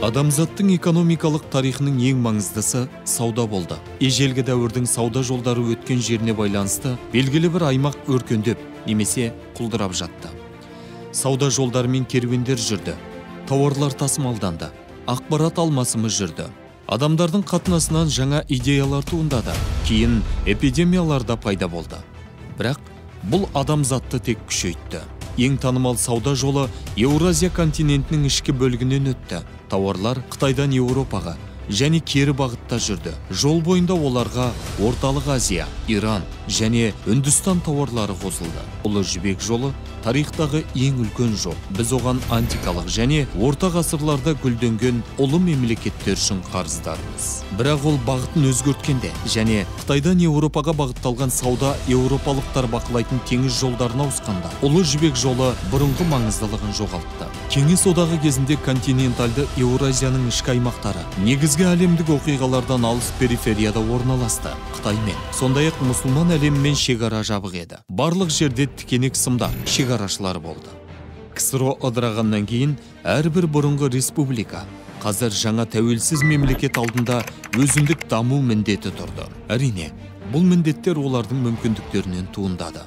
Адамзаттың экономикалық тарихының ең маңыздысы сауда болды. Ежелгі дәуірдің сауда жолдары өткен жеріне байланысты белгілі бір аймақ өркендеп, немесе құлдырап жатты. Сауда жолдары мен керуендер жүрді, тауарлар тасымалданды, ақпарат алмасымы жүрді. Адамдардың қатынасынан жаңа идеялар туындады, кейін эпидемиялар да пайда болды. Бірақ бұл адамзатты тек күшейтті. Ең танымал сауда жолы Еуразия континентінің ішкі бөлігінен өтті. Тауарлар Қытайдан Еуропаға және кері бағытта жүрді. Жол бойында оларға Орталық Азия, Иран және Үндістан тауарлары қосылды. Ұлы жібек жолы тарихтағы ең үлкен жол. Біз оған антикалық және орта ғасырларда гүлденген ұлы мемлекеттер үшін қарыздармыз. Бірақ ол бағытын өзгерткенде және Қытайдан Еуропаға бағытталған сауда еуропалықтар бақылайтын теңіз жолдарына ауысқанда, ұлы жібек жолы бұрынғы маңыздылығын жоғалтты. Кеңес одағы кезінде континентальды Еуразияның ішкі аймақтары негізгі әлемдік оқиғалардан алыс периферияда орналасты. Қытаймен, сондай-ақ мұсылман әлеммен шекара жабық еді. Барлық жерде тікенек сымдар, шекарашылар болды. КСРО ыдырағаннан кейін әрбір бұрынғы республика қазір жаңа тәуелсіз мемлекет алдында өзіндік даму міндеті тұрды. Әрине, бұл міндеттер олардың мүмкіндіктерінен туындады.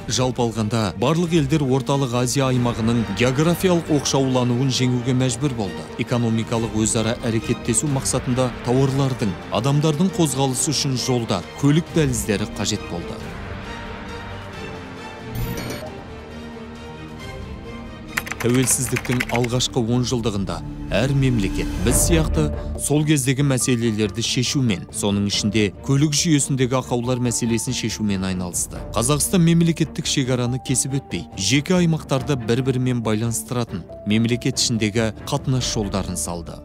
Жалпы алғанда, барлық елдер Орталық Азия аймағының географиялық оқшаулануын жеңуге мәжбүр болды. Экономикалық өзара әрекеттесу мақсатында тауарлардың, адамдардың қозғалысы үшін жолдар, көлік дәліздері қажет болды. Тәуелсіздіктің алғашқы 10 жылдығында әр мемлекет біз сияқты сол кездегі мәселелерді шешумен, соның ішінде көлік жүйесіндегі ақаулар мәселесін шешумен айналысты. Қазақстан мемлекеттік шекараны кесіп өтпей, жеке аймақтарды бір-бірімен байланыстыратын мемлекет ішіндегі қатынас жолдарын салды.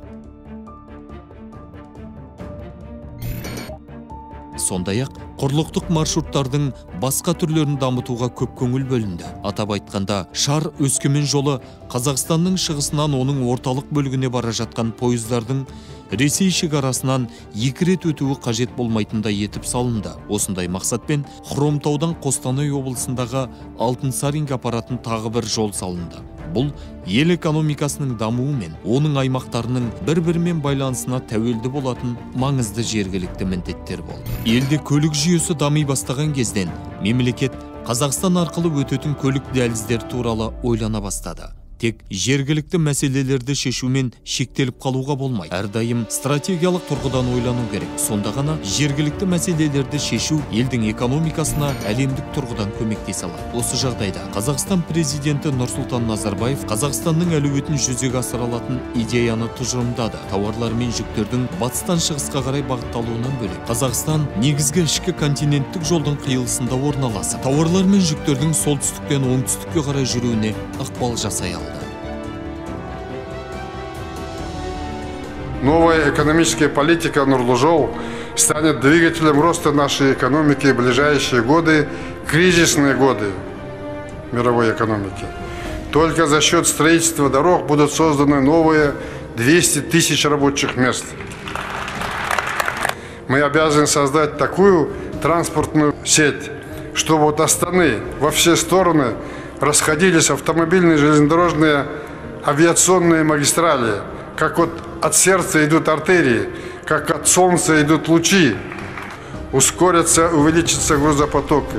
Сондай-ақ құрлықтық маршруттардың басқа түрлерін дамытуға көп көңіл бөлінді. Атап айтқанда, Шар-Өскемен жолы Қазақстанның шығысынан оның орталық бөлігіне бара жатқан пойыздардың Ресей шекарасынан 2 рет өтуі қажет болмайтындай етіп салынды. Осындай мақсатпен Хромтаудан Қостанай облысындағы Алтынсарин апаратын тағы бір жол салынды. Бұл ел экономикасының дамуы мен оның аймақтарының бір-бірімен байланысына тәуелді болатын маңызды жергілікті міндеттер болды. Елде көлік жүйесі дами бастаған кезден мемлекет Қазақстан арқылы өтетін көлік дәліздер туралы ойлана бастады. Тек жергілікті мәселелерді шешумен шектеліп қалуға болмайды. Әрдайым стратегиялық тұрғыдан ойлану керек. Сонда ғана жергілікті мәселелерді шешу елдің экономикасына әлемдік тұрғыдан көмектесе алады. Осы жағдайда Қазақстан президенті Нұрсұлтан Назарбаев Қазақстанның әлеуетін жүзеге асыра алатын идеяны тұжырымдады. Тауарлар мен жүктердің батыстан шығысқа қарай бағытталуынан бөлек, Қазақстан негізгі ішкі континенттік жолдың қиылысында орналасып, тауарлар мен жүктердің солтүстіктен оңтүстікке қарай жүруіне ықпал жасай алды. Новая экономическая политика Нурлу-Жол станет двигателем роста нашей экономики в ближайшие годы, кризисные годы мировой экономики. Только за счет строительства дорог будут созданы новые 200 тысяч рабочих мест. Мы обязаны создать такую транспортную сеть, чтобы от Астаны во все стороны расходились автомобильные, железнодорожные, авиационные магистрали, как от сердца идут артерии, как от солнца идут лучи, ускорятся, увеличатся грузопотоки,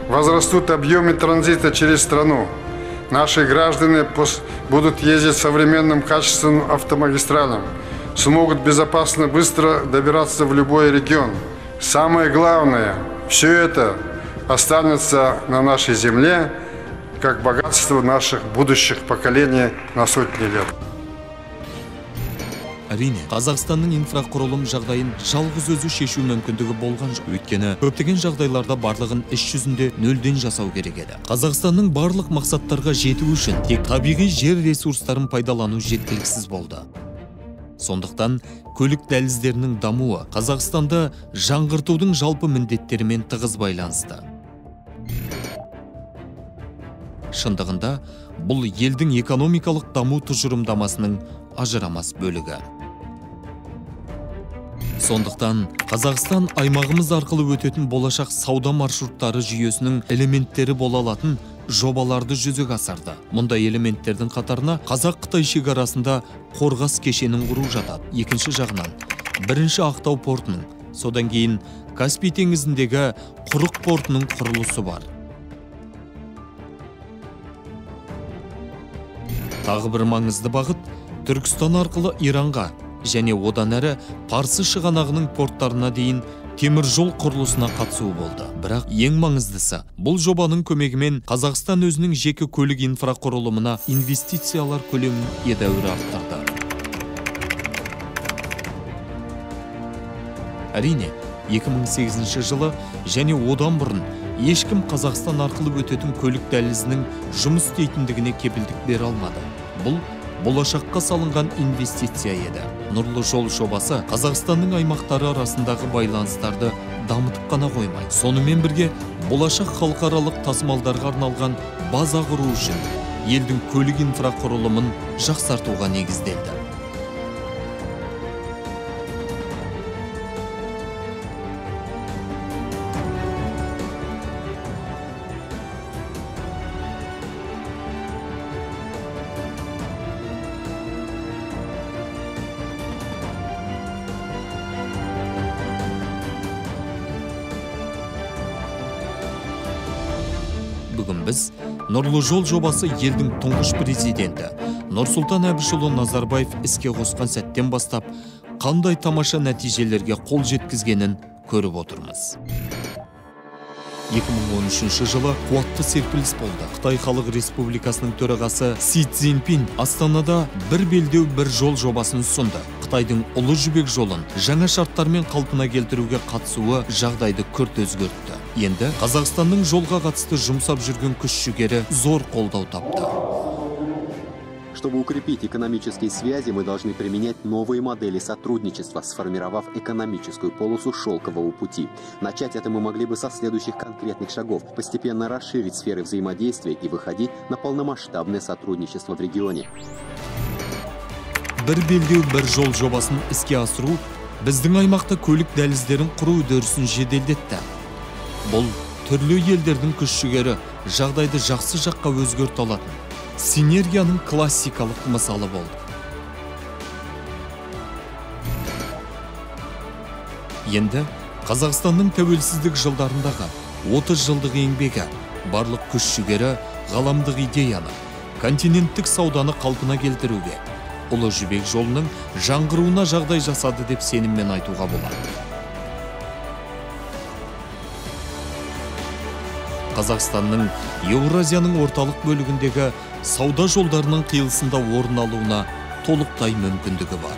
возрастут объемы транзита через страну. Наши граждане будут ездить современным качественным автомагистралям, смогут безопасно, быстро добираться в любой регион. Самое главное, все это останется на нашей земле, как богатство наших будущих поколений на сотни лет. Әрине, Қазақстанның инфрақұрылым жағдайын жалғыз өзі шешу мүмкіндігі болған жоқ. Өйткені көптеген жағдайларда барлығын іс жүзінде нөлден жасау керек еді. Қазақстанның барлық мақсаттарға жету үшін тек табиғи жер ресурстарын пайдалану жеткіліксіз болды. Сондықтан көлік дәліздерінің дамуы Қазақстанда жаңғыртудың жалпы міндеттерімен тығыз байланысты. Шындығында, бұл елдің экономикалық даму тұжырымдамасының ажырамас бөлігі. Сондықтан Қазақстан аймағымыз арқылы өтетін болашақ сауда маршруттары жүйесінің элементтері бола алатын жобаларды жүзеге асырды. Мұндай элементтердің қатарына Қазақ-Қытай шекарасында қорғас кешенін құру жатады. Екінші жағынан, бірінші Ақтау портының, содан кейін Каспий теңізіндегі Құрық портының құрылысы бар. Тағы бір маңызды бағыт Түркістан арқылы Иранға және одан әрі Парсы шығанағының порттарына дейін темір жол құрылысына қатысу болды. Бірақ ең маңыздысы, бұл жобаның көмегімен Қазақстан өзінің жеке көлік инфрақұрылымына инвестициялар көлемін едәуір арттырды. Әрине, 2008 жылы және одан бұрын ешкім Қазақстан арқылы өтетін көлік дәлізінің жұмыс істейтіндігіне кепілдік бере алмады. Бұл болашаққа салынған инвестиция еді. Нұрлы жол жобасы Қазақстанның аймақтары арасындағы байланыстарды дамытып қана қоймай, сонымен бірге болашақ халықаралық тасымалдарға арналған база құру үшін елдің көлік инфрақұрылымын жақсартуға негізделді. Бүгін біз Нұрлы жол жобасы елдің тұңғыш президенті Нұрсұлтан Әбішұлы Назарбаев іске қосқан сәттен бастап қандай тамаша нәтижелерге қол жеткізгенін көріп отырмыз. 2013 жылы қуатты серпіліс болды. Қытай Халық Республикасының төрағасы Си Цзиньпин Астанада бір белдеу бір жол жобасын ұсынды. Қытайдың ұлы жібек жолын жаңа шарттармен қалпына келтіруге қатысуы жағдайды күрт өзгертті. Енді Қазақстанның жолға қатысты жұмсап жүрген күш-жүгері зор қолдау тапты. Чтобы укрепить экономические связи, мы должны применять новые модели сотрудничества, сформировав экономическую полосу шелкового пути. Начать это мы могли бы со следующих конкретных шагов: постепенно расширить сферы взаимодействия и выходить на полномасштабное сотрудничество в регионе. Бір белдеу бір жол жобасын іске асыру біздің аймақта көлік дәліздерін құру үдерісін жеделдетті. Бұл түрлі елдердің күш-жүгері жағдайды жақсы жаққа өзгерте алатын синергияның классикалық мысалы болды. Енді Қазақстанның тәуелсіздік жылдарындағы 30 жылдық еңбегі, барлық күш-жүгері ғаламдық идеяны, континенттік сауданы қалпына келтіруге, ұлы жібек жолының жаңғыруына жағдай жасады деп сеніммен айтуға болады. Қазақстанның Еуразияның орталық бөлігіндегі сауда жолдарының қиылысында орын алуына толықтай мүмкіндігі бар.